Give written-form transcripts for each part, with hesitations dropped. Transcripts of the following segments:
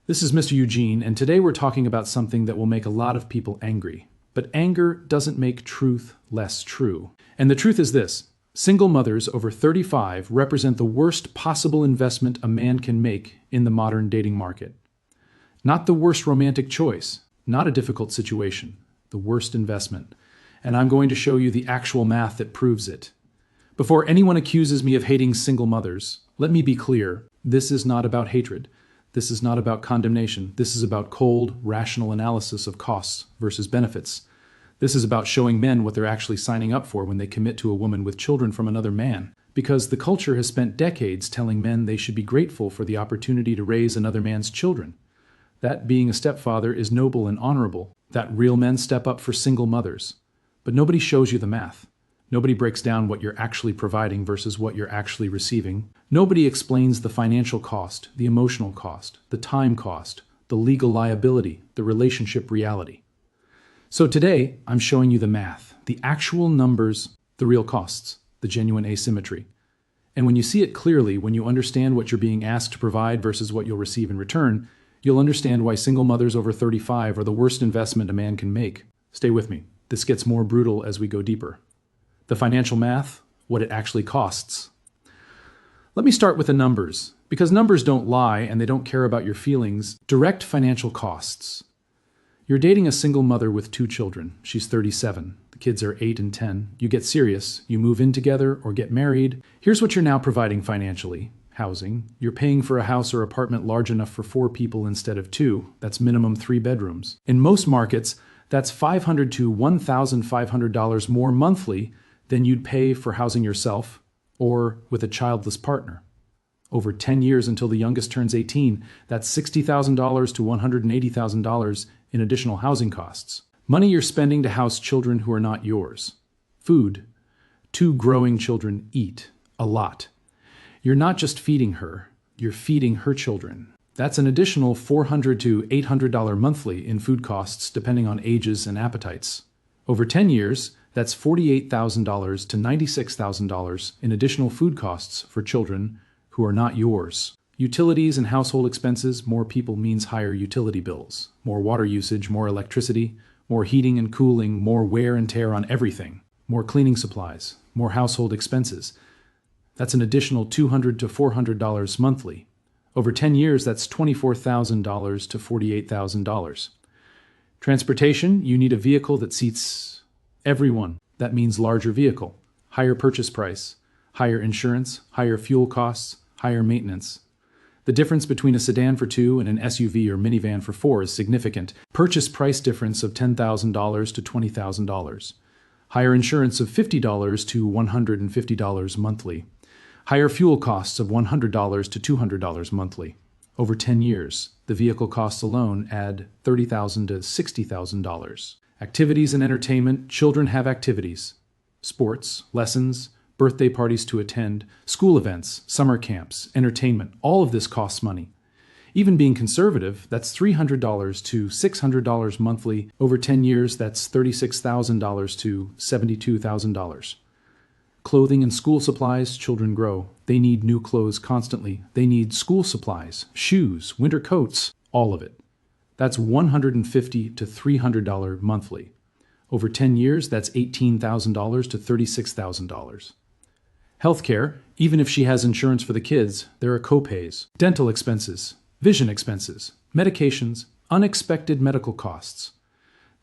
This is Mr. Eugene, and today we're talking about something that will make a lot of people angry. But anger doesn't make truth less true. And the truth is this: single mothers over 35 represent the worst possible investment a man can make in the modern dating market. Not the worst romantic choice, not a difficult situation, the worst investment. And I'm going to show you the actual math that proves it. Before anyone accuses me of hating single mothers, let me be clear: this is not about hatred. This is not about condemnation. This is about cold, rational analysis of costs versus benefits. This is about showing men what they're actually signing up for when they commit to a woman with children from another man. Because the culture has spent decades telling men they should be grateful for the opportunity to raise another man's children. That being a stepfather is noble and honorable. That real men step up for single mothers. But nobody shows you the math. Nobody breaks down what you're actually providing versus what you're actually receiving. Nobody explains the financial cost, the emotional cost, the time cost, the legal liability, the relationship reality. So today, I'm showing you the math, the actual numbers, the real costs, the genuine asymmetry. And when you see it clearly, when you understand what you're being asked to provide versus what you'll receive in return, you'll understand why single mothers over 35 are the worst investment a man can make. Stay with me. This gets more brutal as we go deeper. The financial math, what it actually costs. Let me start with the numbers, because numbers don't lie and they don't care about your feelings. Direct financial costs. You're dating a single mother with 2 children. She's 37. The kids are 8 and 10. You get serious. You move in together or get married. Here's what you're now providing financially. Housing. You're paying for a house or apartment large enough for 4 people instead of 2. That's minimum 3 bedrooms. In most markets, that's $500 to $1,500 more monthly than you'd pay for housing yourself or with a childless partner. Over 10 years until the youngest turns 18, that's $60,000 to $180,000 in additional housing costs. Money you're spending to house children who are not yours. Food. 2 growing children eat a lot. You're not just feeding her, you're feeding her children. That's an additional $400 to $800 monthly in food costs depending on ages and appetites. Over 10 years, that's $48,000 to $96,000 in additional food costs for children who are not yours. Utilities and household expenses. More people means higher utility bills. More water usage, more electricity, more heating and cooling, more wear and tear on everything. More cleaning supplies, more household expenses. That's an additional $200 to $400 monthly. Over 10 years, that's $24,000 to $48,000. Transportation. You need a vehicle that seats everyone. That means larger vehicle, higher purchase price, higher insurance, higher fuel costs, higher maintenance. The difference between a sedan for 2 and an SUV or minivan for 4 is significant. Purchase price difference of $10,000 to $20,000. Higher insurance of $50 to $150 monthly. Higher fuel costs of $100 to $200 monthly. Over 10 years, the vehicle costs alone add $30,000 to $60,000. Activities and entertainment. Children have activities. Sports, lessons, birthday parties to attend, school events, summer camps, entertainment. All of this costs money. Even being conservative, that's $300 to $600 monthly. Over 10 years, that's $36,000 to $72,000. Clothing and school supplies. Children grow. They need new clothes constantly. They need school supplies, shoes, winter coats, all of it. That's $150 to $300 monthly. Over 10 years, that's $18,000 to $36,000. Healthcare. Even if she has insurance for the kids, there are copays, dental expenses, vision expenses, medications, unexpected medical costs.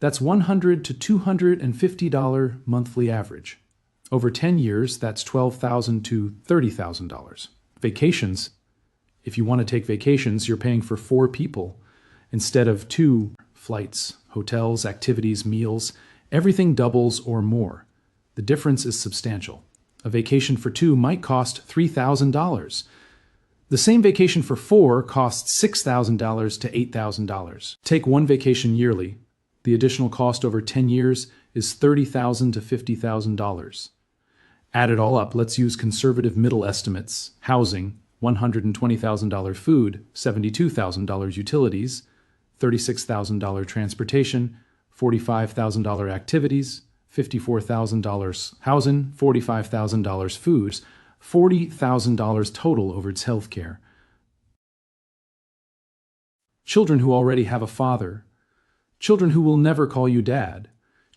That's $100 to $250 monthly average. Over 10 years, that's $12,000 to $30,000. Vacations. If you want to take vacations, you're paying for 4 people instead of 2. Flights, hotels, activities, meals. Everything doubles or more. The difference is substantial. A vacation for 2 might cost $3,000. The same vacation for 4 costs $6,000 to $8,000. Take 1 vacation yearly. The additional cost over 10 years is $30,000 to $50,000. Add it all up. Let's use conservative middle estimates. Housing, $120,000 food, $72,000 utilities, $36,000 transportation, $45,000 activities, $54,000 housing, $45,000 foods, $40,000 total over its health care. children who already have a father, children who will never call you dad,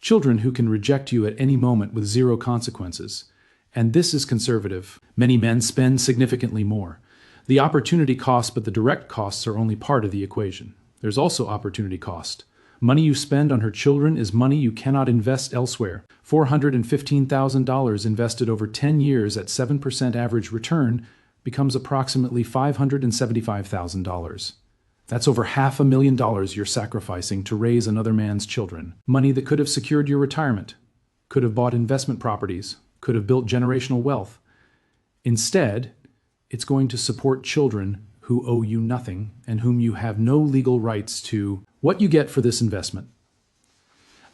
children who can reject you at any moment with zero consequences. And this is conservative. Many men spend significantly more. The opportunity cost, but the direct costs are only part of the equation. There's also opportunity cost. Money you spend on her children is money you cannot invest elsewhere. $415,000 invested over 10 years at 7% average return becomes approximately $575,000. That's over $500,000 you're sacrificing to raise another man's children. Money that could have secured your retirement, could have bought investment properties, could have built generational wealth. Instead, it's going to support children who owe you nothing and whom you have no legal rights to. What you get for this investment.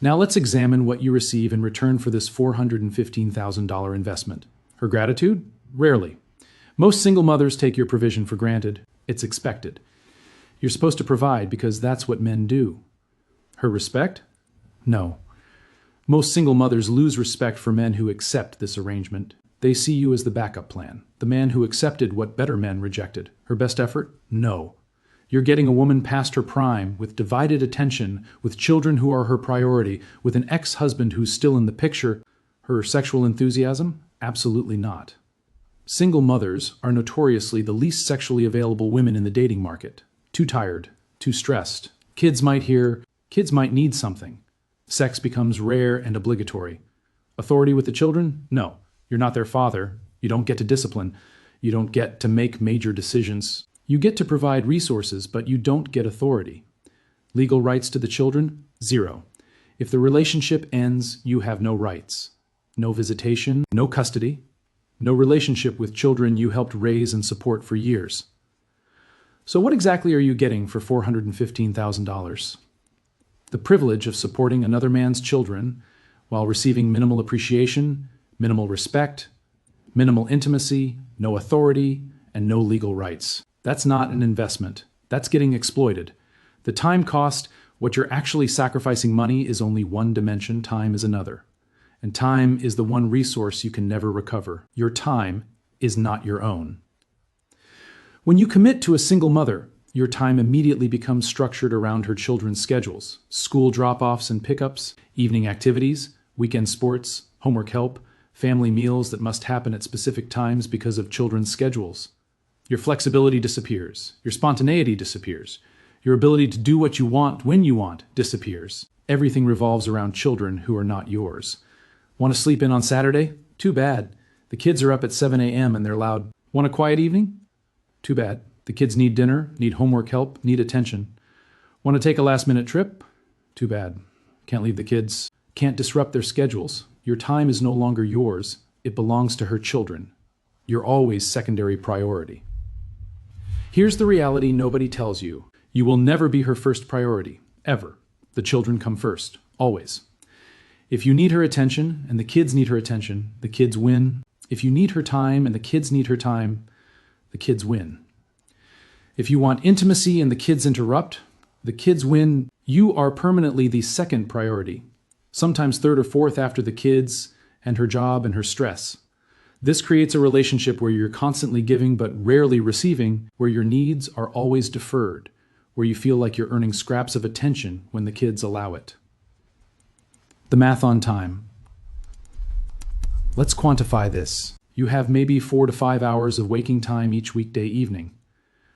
Now let's examine what you receive in return for this $415,000 investment. Her gratitude? Rarely. Most single mothers take your provision for granted. It's expected. You're supposed to provide because that's what men do. Her respect? No. Most single mothers lose respect for men who accept this arrangement. They see you as the backup plan, the man who accepted what better men rejected. Her best effort? No. You're getting a woman past her prime, with divided attention, with children who are her priority, with an ex-husband who's still in the picture. Her sexual enthusiasm? Absolutely not. Single mothers are notoriously the least sexually available women in the dating market. Too tired, too stressed. Kids might need something. Sex becomes rare and obligatory. Authority with the children? No. You're not their father. You don't get to discipline. You don't get to make major decisions. You get to provide resources, but you don't get authority. Legal rights to the children? Zero. If the relationship ends, you have no rights. No visitation, no custody, no relationship with children you helped raise and support for years. So what exactly are you getting for $415,000? The privilege of supporting another man's children while receiving minimal appreciation, minimal respect, minimal intimacy, no authority, and no legal rights. That's not an investment. That's getting exploited. The time cost, what you're actually sacrificing money, is only one dimension. Time is another. And time is the one resource you can never recover. Your time is not your own. When you commit to a single mother, your time immediately becomes structured around her children's schedules, school drop-offs and pickups, evening activities, weekend sports, homework help, family meals that must happen at specific times because of children's schedules. Your flexibility disappears. Your spontaneity disappears. Your ability to do what you want when you want disappears. Everything revolves around children who are not yours. Want to sleep in on Saturday? Too bad. The kids are up at 7 a.m. and they're loud. Want a quiet evening? Too bad. The kids need dinner, need homework help, need attention. Want to take a last-minute trip? Too bad. Can't leave the kids. Can't disrupt their schedules. Your time is no longer yours. It belongs to her children. You're always secondary priority. Here's the reality nobody tells you. You will never be her first priority, ever. The children come first, always. If you need her attention and the kids need her attention, the kids win. If you need her time and the kids need her time, the kids win. If you want intimacy and the kids interrupt, the kids win. You are permanently the second priority, sometimes third or fourth after the kids and her job and her stress. This creates a relationship where you're constantly giving but rarely receiving, where your needs are always deferred, where you feel like you're earning scraps of attention when the kids allow it. The math on time. Let's quantify this. You have maybe 4 to 5 hours of waking time each weekday evening.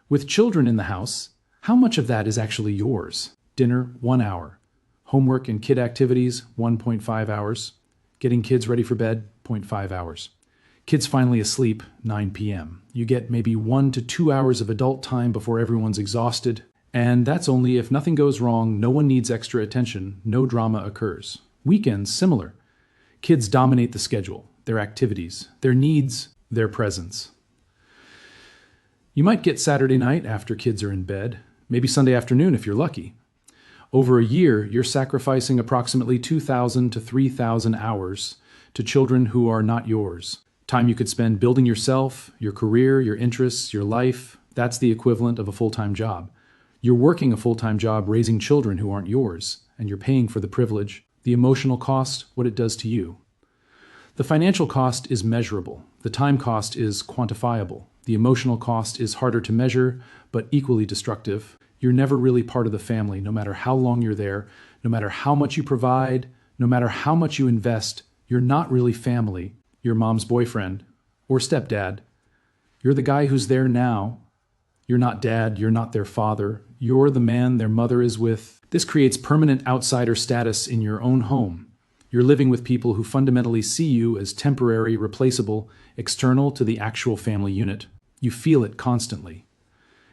With children in the house, how much of that is actually yours? Dinner, 1 hour. Homework and kid activities, 1.5 hours. Getting kids ready for bed, 0.5 hours. Kids finally asleep, 9 p.m. You get maybe 1 to 2 hours of adult time before everyone's exhausted. And that's only if nothing goes wrong, no one needs extra attention, no drama occurs. Weekends, similar. Kids dominate the schedule, their activities, their needs, their presence. You might get Saturday night after kids are in bed, maybe Sunday afternoon if you're lucky. Over a year, you're sacrificing approximately 2,000 to 3,000 hours to children who are not yours. Time you could spend building yourself, your career, your interests, your life. That's the equivalent of a full-time job. You're working a full-time job raising children who aren't yours, and you're paying for the privilege. The emotional cost, what it does to you. The financial cost is measurable. The time cost is quantifiable. The emotional cost is harder to measure, but equally destructive. You're never really part of the family, no matter how long you're there, no matter how much you provide, no matter how much you invest. You're not really family. You're mom's boyfriend or stepdad. You're the guy who's there now. You're not dad. You're not their father. You're the man their mother is with. This creates permanent outsider status in your own home. You're living with people who fundamentally see you as temporary, replaceable, external to the actual family unit. You feel it constantly.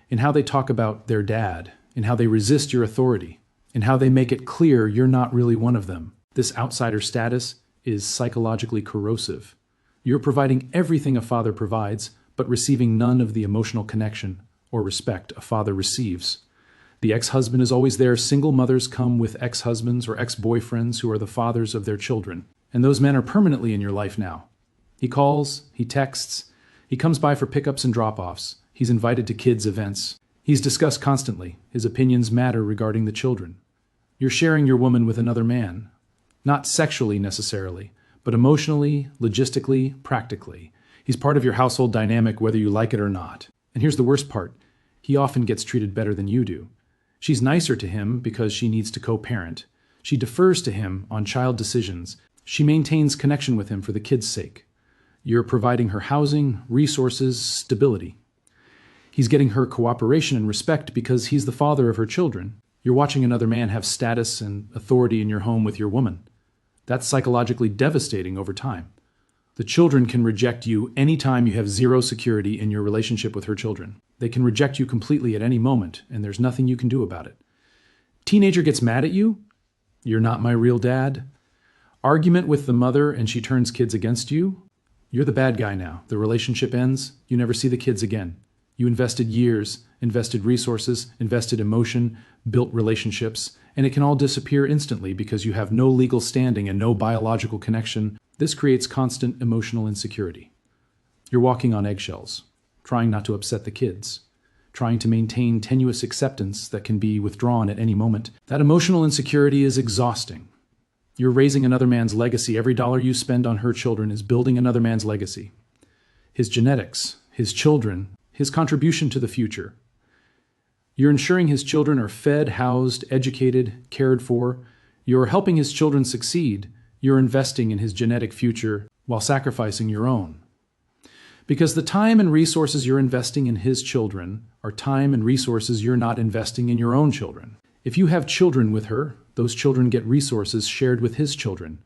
In how they talk about their dad, in how they resist your authority, in how they make it clear you're not really one of them. This outsider status is psychologically corrosive. You're providing everything a father provides, but receiving none of the emotional connection or respect a father receives. The ex-husband is always there. Single mothers come with ex-husbands or ex-boyfriends who are the fathers of their children. And those men are permanently in your life now. He calls, he texts, he comes by for pickups and drop-offs. He's invited to kids' events. He's discussed constantly. His opinions matter regarding the children. You're sharing your woman with another man. Not sexually necessarily, but emotionally, logistically, practically. He's part of your household dynamic whether you like it or not. And here's the worst part. He often gets treated better than you do. She's nicer to him because she needs to co-parent. She defers to him on child decisions. She maintains connection with him for the kids' sake. You're providing her housing, resources, stability. He's getting her cooperation and respect because he's the father of her children. You're watching another man have status and authority in your home with your woman. That's psychologically devastating over time. The children can reject you anytime you have zero security in your relationship with her children. They can reject you completely at any moment, and there's nothing you can do about it. Teenager gets mad at you? You're not my real dad. Argument with the mother and she turns kids against you? You're the bad guy now. The relationship ends. You never see the kids again. You invested years, invested resources, invested emotion, built relationships, and it can all disappear instantly because you have no legal standing and no biological connection. This creates constant emotional insecurity. You're walking on eggshells, trying not to upset the kids, trying to maintain tenuous acceptance that can be withdrawn at any moment. That emotional insecurity is exhausting. You're raising another man's legacy. Every dollar you spend on her children is building another man's legacy. His genetics, his children, his contribution to the future. You're ensuring his children are fed, housed, educated, cared for. You're helping his children succeed. You're investing in his genetic future while sacrificing your own. Because the time and resources you're investing in his children are time and resources you're not investing in your own children. If you have children with her, those children get resources shared with his children.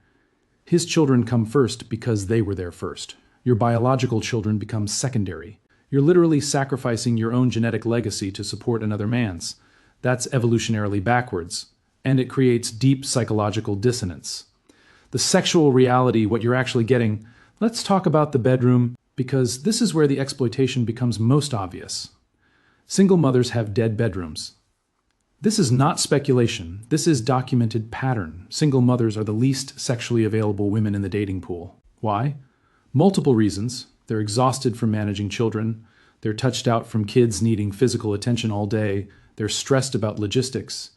His children come first because they were there first. Your biological children become secondary. You're literally sacrificing your own genetic legacy to support another man's. That's evolutionarily backwards, and it creates deep psychological dissonance. The sexual reality, what you're actually getting, let's talk about the bedroom, because this is where the exploitation becomes most obvious. Single mothers have dead bedrooms. This is not speculation. This is documented pattern. Single mothers are the least sexually available women in the dating pool. Why? Multiple reasons. They're exhausted from managing children. They're touched out from kids needing physical attention all day. They're stressed about logistics.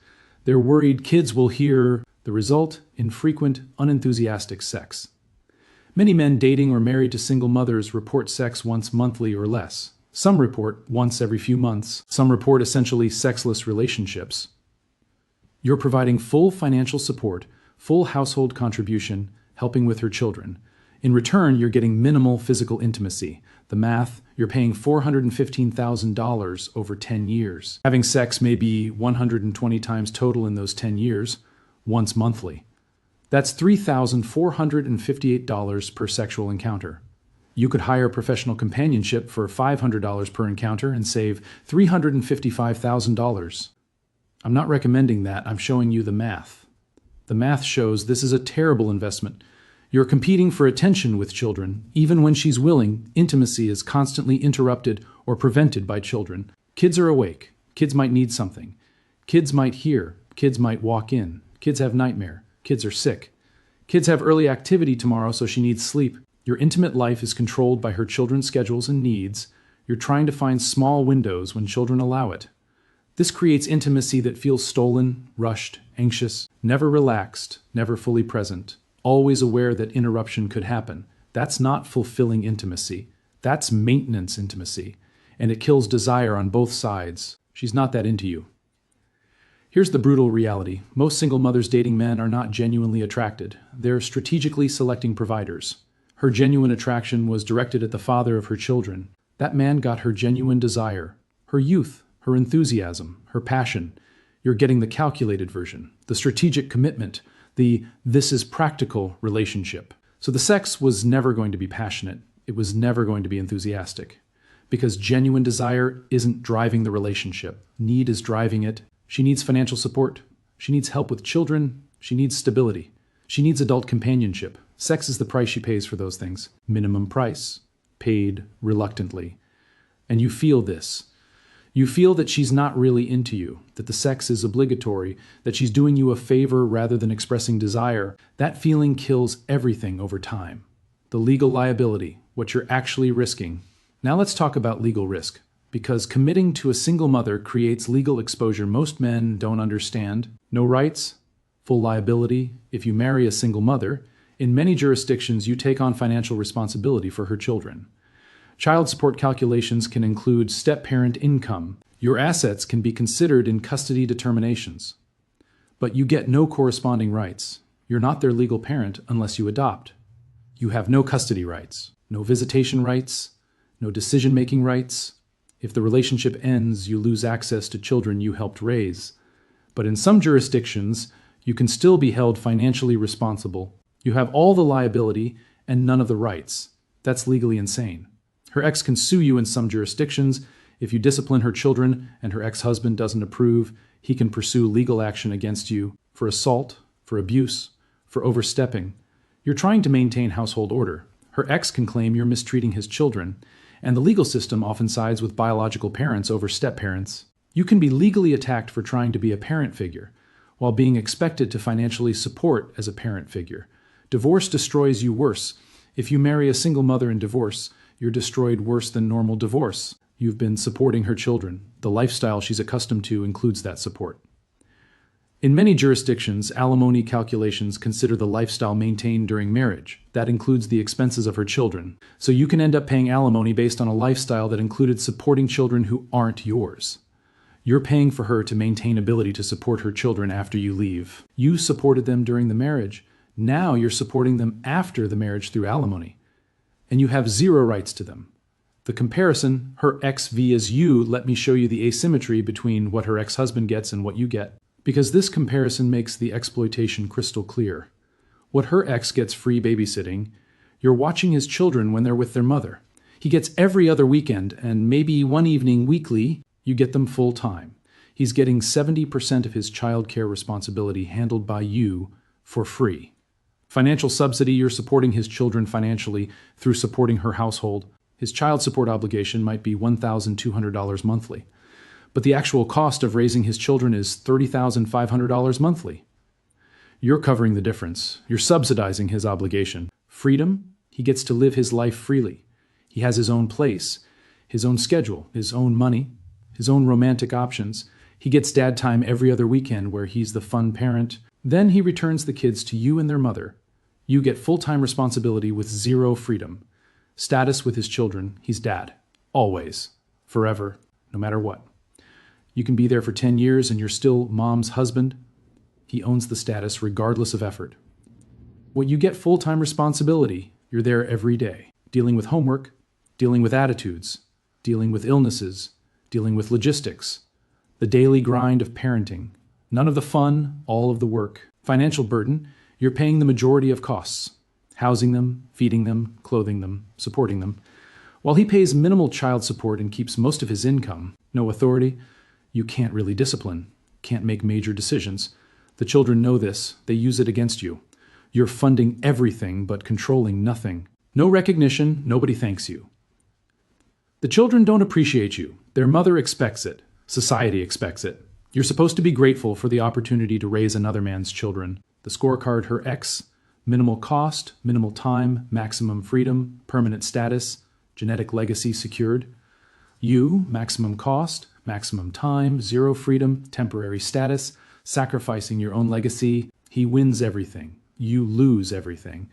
They're worried kids will hear. The result, infrequent, unenthusiastic sex. Many men dating or married to single mothers report sex once monthly or less. Some report once every few months. Some report essentially sexless relationships. You're providing full financial support, full household contribution, helping with her children. In return, you're getting minimal physical intimacy. The math, you're paying $415,000 over 10 years. Having sex may be 120 times total in those 10 years, once monthly. That's $3,458 per sexual encounter. You could hire professional companionship for $500 per encounter and save $355,000. I'm not recommending that, I'm showing you the math. The math shows this is a terrible investment. You're competing for attention with children. Even when she's willing, intimacy is constantly interrupted or prevented by children. Kids are awake. Kids might need something. Kids might hear. Kids might walk in. Kids have nightmare. Kids are sick. Kids have early activity tomorrow, so she needs sleep. Your intimate life is controlled by her children's schedules and needs. You're trying to find small windows when children allow it. This creates intimacy that feels stolen, rushed, anxious, never relaxed, never fully present, always aware that interruption could happen. That's not fulfilling intimacy. That's maintenance intimacy. And it kills desire on both sides. She's not that into you. Here's the brutal reality. Most single mothers dating men are not genuinely attracted. They're strategically selecting providers. Her genuine attraction was directed at the father of her children. That man got her genuine desire, her youth, her enthusiasm, her passion. You're getting the calculated version, the strategic commitment, the this is practical relationship. So the sex was never going to be passionate. It was never going to be enthusiastic. Because genuine desire isn't driving the relationship. Need is driving it. She needs financial support. She needs help with children. She needs stability. She needs adult companionship. Sex is the price she pays for those things. Minimum price. Paid reluctantly. And you feel this. You feel that she's not really into you, that the sex is obligatory, that she's doing you a favor rather than expressing desire. That feeling kills everything over time. The legal liability, what you're actually risking. Now let's talk about legal risk, because committing to a single mother creates legal exposure most men don't understand. No rights, full liability. If you marry a single mother, in many jurisdictions you take on financial responsibility for her children. Child support calculations can include step-parent income. Your assets can be considered in custody determinations. But you get no corresponding rights. You're not their legal parent unless you adopt. You have no custody rights, no visitation rights, no decision-making rights. If the relationship ends, you lose access to children you helped raise. But in some jurisdictions, you can still be held financially responsible. You have all the liability and none of the rights. That's legally insane. Her ex can sue you in some jurisdictions. If you discipline her children and her ex-husband doesn't approve, he can pursue legal action against you for assault, for abuse, for overstepping. You're trying to maintain household order. Her ex can claim you're mistreating his children, and the legal system often sides with biological parents over step-parents. You can be legally attacked for trying to be a parent figure, while being expected to financially support as a parent figure. Divorce destroys you worse. If you marry a single mother in divorce, you're destroyed worse than normal divorce. You've been supporting her children. The lifestyle she's accustomed to includes that support. In many jurisdictions, alimony calculations consider the lifestyle maintained during marriage. That includes the expenses of her children. So you can end up paying alimony based on a lifestyle that included supporting children who aren't yours. You're paying for her to maintain ability to support her children after you leave. You supported them during the marriage. Now you're supporting them after the marriage through alimony. And you have zero rights to them. The comparison, her ex vs you, let me show you the asymmetry between what her ex-husband gets and what you get. Because this comparison makes the exploitation crystal clear. What her ex gets free babysitting, you're watching his children when they're with their mother. He gets every other weekend, and maybe one evening weekly, you get them full time. He's getting 70% of his childcare responsibility handled by you for free. Financial subsidy, you're supporting his children financially through supporting her household. His child support obligation might be $1,200 monthly. But the actual cost of raising his children is $30,500 monthly. You're covering the difference. You're subsidizing his obligation. Freedom, he gets to live his life freely. He has his own place, his own schedule, his own money, his own romantic options. He gets dad time every other weekend where he's the fun parent. Then he returns the kids to you and their mother. You get full-time responsibility with zero freedom. Status with his children, he's dad. Always. Forever. No matter what. You can be there for 10 years and you're still mom's husband. He owns the status regardless of effort. What you get full-time responsibility, you're there every day. Dealing with homework, dealing with attitudes, dealing with illnesses, dealing with logistics. The daily grind of parenting. None of the fun, all of the work. Financial burden, you're paying the majority of costs. Housing them, feeding them, clothing them, supporting them. While he pays minimal child support and keeps most of his income, no authority, you can't really discipline, can't make major decisions. The children know this, they use it against you. You're funding everything but controlling nothing. No recognition, nobody thanks you. The children don't appreciate you. Their mother expects it. Society expects it. You're supposed to be grateful for the opportunity to raise another man's children. The scorecard, her ex, minimal cost, minimal time, maximum freedom, permanent status, genetic legacy secured. You, maximum cost, maximum time, zero freedom, temporary status, sacrificing your own legacy. He wins everything. You lose everything.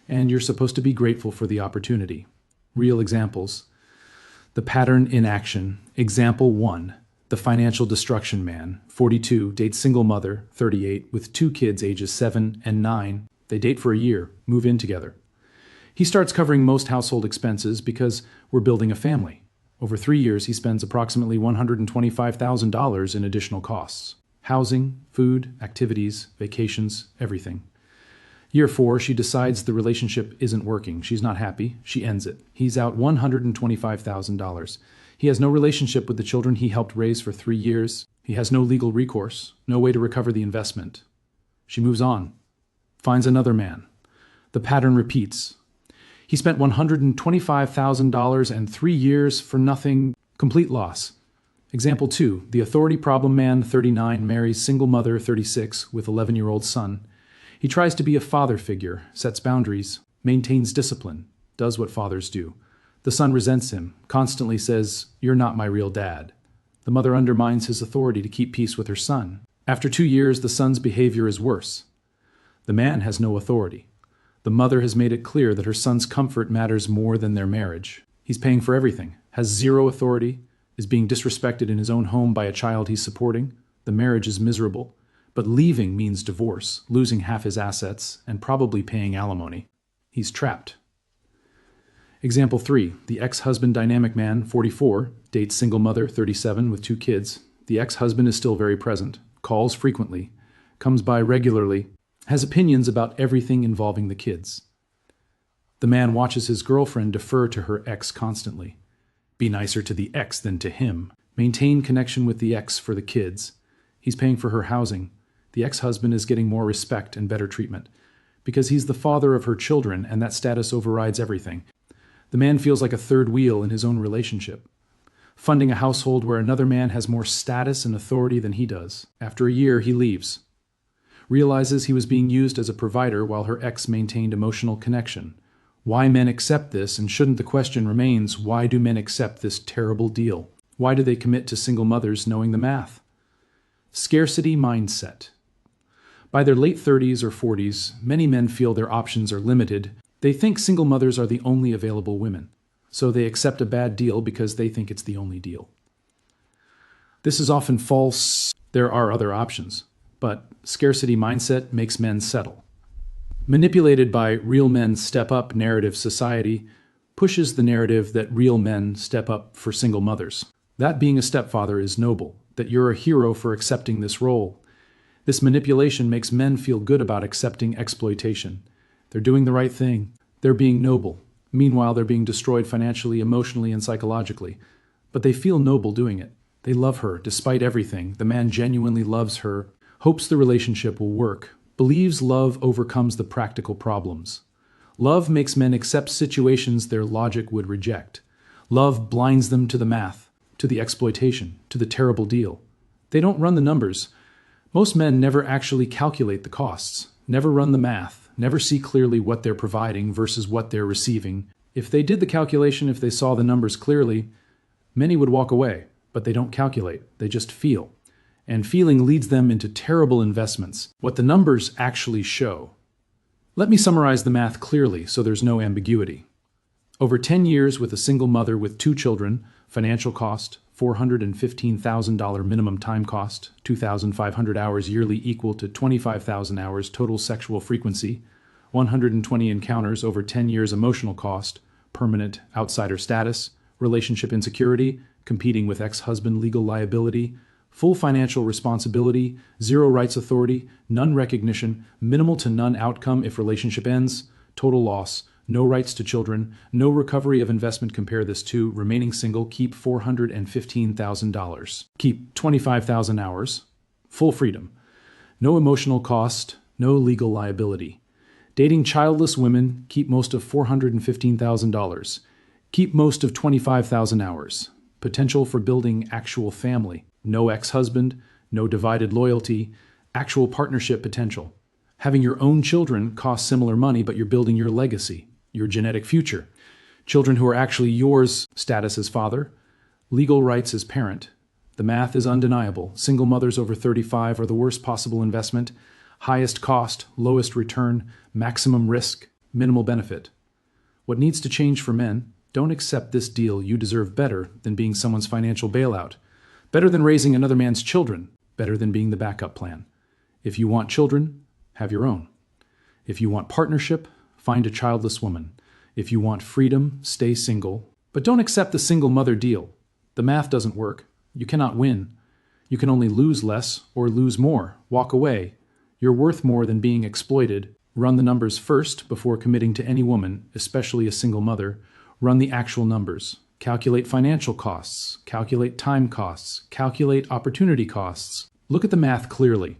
And you're supposed to be grateful for the opportunity. Real examples. The pattern in action. Example 1. The financial destruction man, 42, dates single mother, 38, with two kids ages 7 and 9. They date for a year, move in together. He starts covering most household expenses because we're building a family. Over 3 years, he spends approximately $125,000 in additional costs. Housing, food, activities, vacations, everything. Year 4, she decides the relationship isn't working. She's not happy. She ends it. He's out $125,000. He has no relationship with the children he helped raise for 3 years. He has no legal recourse, no way to recover the investment. She moves on, finds another man. The pattern repeats. He spent $125,000 and 3 years for nothing, complete loss. Example 2, the authority problem man, 39, marries single mother, 36, with 11-year-old son. He tries to be a father figure, sets boundaries, maintains discipline, does what fathers do. The son resents him, constantly says, "You're not my real dad." The mother undermines his authority to keep peace with her son. After 2 years, the son's behavior is worse. The man has no authority. The mother has made it clear that her son's comfort matters more than their marriage. He's paying for everything, has zero authority, is being disrespected in his own home by a child he's supporting. The marriage is miserable. But leaving means divorce, losing half his assets, and probably paying alimony. He's trapped. Example 3, the ex-husband dynamic man, 44, dates single mother, 37, with 2 kids. The ex-husband is still very present, calls frequently, comes by regularly, has opinions about everything involving the kids. The man watches his girlfriend defer to her ex constantly. Be nicer to the ex than to him. Maintain connection with the ex for the kids. He's paying for her housing. The ex-husband is getting more respect and better treatment because he's the father of her children, and that status overrides everything. The man feels like a third wheel in his own relationship, funding a household where another man has more status and authority than he does. After a year, he leaves. Realizes he was being used as a provider while her ex maintained emotional connection. Why men accept this, and shouldn't the question remains, why do men accept this terrible deal? Why do they commit to single mothers knowing the math? Scarcity mindset. By their late 30s or 40s, many men feel their options are limited. They think single mothers are the only available women, so they accept a bad deal because they think it's the only deal. This is often false. There are other options, but scarcity mindset makes men settle. Manipulated by real men step up narrative, society pushes the narrative that real men step up for single mothers. That being a stepfather is noble, that you're a hero for accepting this role. This manipulation makes men feel good about accepting exploitation. They're doing the right thing. They're being noble. Meanwhile, they're being destroyed financially, emotionally, and psychologically. But they feel noble doing it. They love her, despite everything. The man genuinely loves her, hopes the relationship will work, believes love overcomes the practical problems. Love makes men accept situations their logic would reject. Love blinds them to the math, to the exploitation, to the terrible deal. They don't run the numbers. Most men never actually calculate the costs, never run the math, never see clearly what they're providing versus what they're receiving. If they did the calculation, if they saw the numbers clearly, many would walk away, but they don't calculate, they just feel. And feeling leads them into terrible investments, what the numbers actually show. Let me summarize the math clearly so there's no ambiguity. Over 10 years with a single mother with 2 children, financial cost, $415,000 minimum time cost, 2,500 hours yearly equal to 25,000 hours total sexual frequency, 120 encounters over 10 years emotional cost, permanent outsider status, relationship insecurity, competing with ex-husband legal liability, full financial responsibility, 0 rights authority, none recognition, minimal to none outcome if relationship ends, total loss, no rights to children, no recovery of investment. Compare this to remaining single, keep $415,000, keep 25,000 hours, full freedom, no emotional cost, no legal liability. Dating childless women, keep most of $415,000, keep most of 25,000 hours, potential for building actual family, no ex-husband, no divided loyalty, actual partnership potential. Having your own children costs similar money, but you're building your legacy, your genetic future. Children who are actually yours, status as father, legal rights as parent. The math is undeniable. Single mothers over 35 are the worst possible investment. Highest cost, lowest return, maximum risk, minimal benefit. What needs to change for men? Don't accept this deal. You deserve better than being someone's financial bailout. Better than raising another man's children. Better than being the backup plan. If you want children, have your own. If you want partnership, find a childless woman. If you want freedom, stay single. But don't accept the single mother deal. The math doesn't work. You cannot win. You can only lose less or lose more. Walk away. You're worth more than being exploited. Run the numbers first before committing to any woman, especially a single mother. Run the actual numbers. Calculate financial costs. Calculate time costs. Calculate opportunity costs. Look at the math clearly.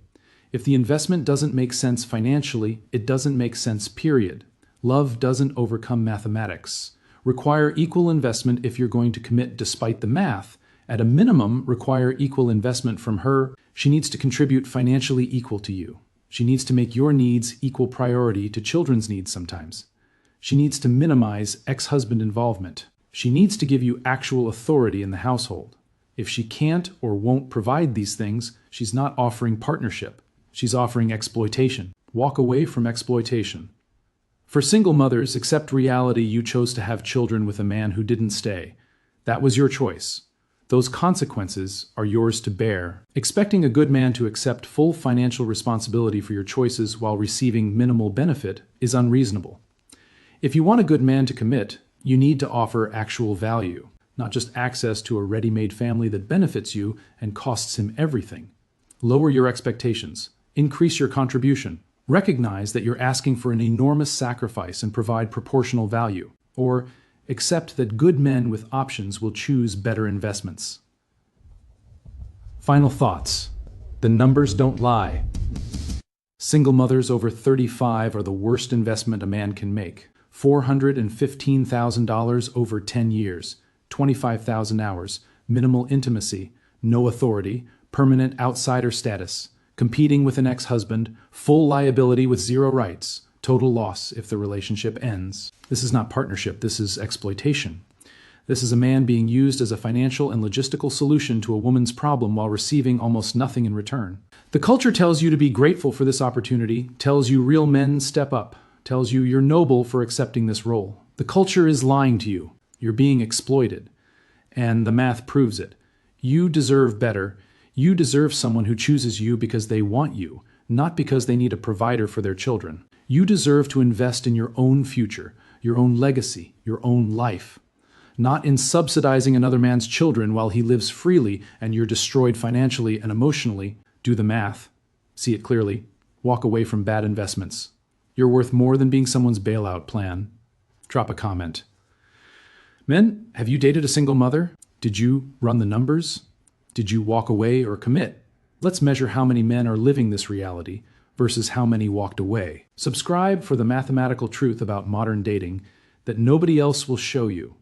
If the investment doesn't make sense financially, it doesn't make sense, period. Love doesn't overcome mathematics. Require equal investment if you're going to commit despite the math. At a minimum, require equal investment from her. She needs to contribute financially equal to you. She needs to make your needs equal priority to children's needs sometimes. She needs to minimize ex-husband involvement. She needs to give you actual authority in the household. If she can't or won't provide these things, she's not offering partnership. She's offering exploitation. Walk away from exploitation. For single mothers, accept reality you chose to have children with a man who didn't stay. That was your choice. Those consequences are yours to bear. Expecting a good man to accept full financial responsibility for your choices while receiving minimal benefit is unreasonable. If you want a good man to commit, you need to offer actual value, not just access to a ready-made family that benefits you and costs him everything. Lower your expectations. Increase your contribution. Recognize that you're asking for an enormous sacrifice and provide proportional value. Or accept that good men with options will choose better investments. Final thoughts. The numbers don't lie. Single mothers over 35 are the worst investment a man can make. $415,000 over 10 years, 25,000 hours, minimal intimacy, no authority, permanent outsider status, competing with an ex-husband, full liability with zero rights, total loss if the relationship ends. This is not partnership, this is exploitation. This is a man being used as a financial and logistical solution to a woman's problem while receiving almost nothing in return. The culture tells you to be grateful for this opportunity, tells you real men step up, tells you you're noble for accepting this role. The culture is lying to you. You're being exploited. And the math proves it. You deserve better. You deserve someone who chooses you because they want you, not because they need a provider for their children. You deserve to invest in your own future, your own legacy, your own life. Not in subsidizing another man's children while he lives freely and you're destroyed financially and emotionally. Do the math. See it clearly. Walk away from bad investments. You're worth more than being someone's bailout plan. Drop a comment. Men, have you dated a single mother? Did you run the numbers? Did you walk away or commit? Let's measure how many men are living this reality versus how many walked away. Subscribe for the mathematical truth about modern dating that nobody else will show you.